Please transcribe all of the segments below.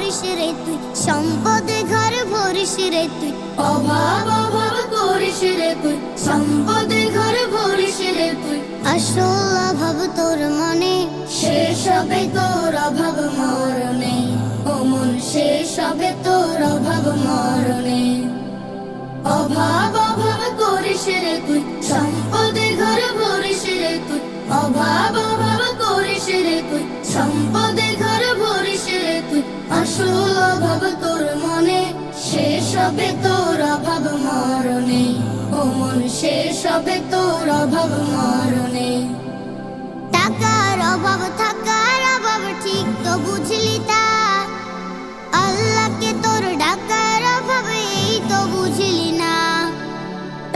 করিস রে তুই, সম্পদে ঘর ভরিস রে তুই। অভাব অভাব করিস রে তুই, সম্পদে ঘর ভরিস রে তুই। আসল অভাব তোর মনে, শেষ হবে তোর অভাব মরণে। ও মন শেষ হবে তোর অভাব মরণে। অভাব অভাব করিস রে তুই, সম্পদে ঘর ভরিস রে তুই। অভাব অভাব করিস রে তুই, সম্পদে ঘর ভরিস রে তুই। আসল অভাব তোর মনে, শেষ হবে তোর অভাব মরণে। ও মন শেষ হবে তোর অভাব মরণে। টাকার অভাব থাকার অভাব ঠিক তো বুঝলি তা, আল্লাহকে তোর ডাকার অভাব এই তো বুঝলি না।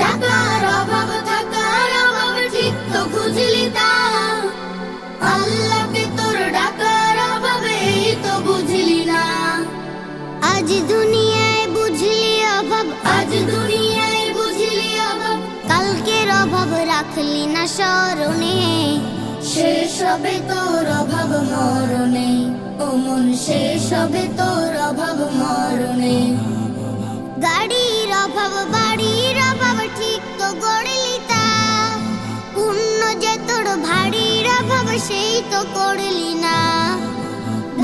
টাকার অভাব থাকার অভাব ঠিক তো বুঝলি তা, আল্লাহকে তোর ডাকার অভাব এই তো বুঝলি না। আজ দুনিয়ায় বুঝলি অভাব, আজ দুনিয়ায় বুঝলি অভাব, কালকের অভাব রাখলি না স্মরণে। শেষ হবে তোর অভাব মরণে। ও মন শেষ হবে তোর অভাব মরণে। গাড়ির অভাব বাড়ির অভাব ঠিক তো গড়লি তা, পুণ্য যে তোর ভারীর অভাব সেই তো করলি না।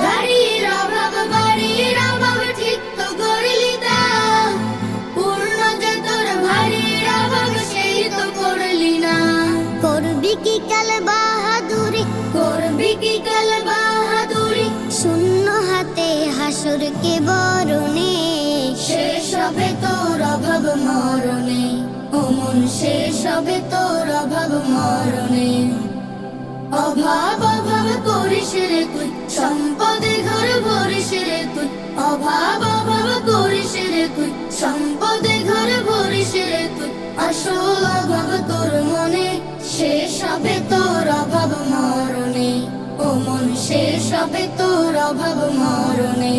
গাড়ির অভাব বাড়ির অভাব ঠিক তো গড়লি তা, পূর্ণ যে তোর ভারীর অভাব সেই তো করলি না। করবি কি কাল বাহাদুরি, করবি কি কাল বাহাদুরি, শূন্য হাতে হাসরকে বরণে। শেষ হবে তোর অভাব মরণে। ও মন শেষ হবে তোর অভাব মরণে। অভাব অভাব করিস রে তুই, সম্পদে ঘর ভরিস রে তুই। অভাব অভাব করিস রে তুই, সম্পদে ঘর ভরিস রে তুই। আসল অভাব তোর মনে, শেষ হবে তোর অভাব মরণে। ও মন শেষ হবে তোর অভাব মরণে।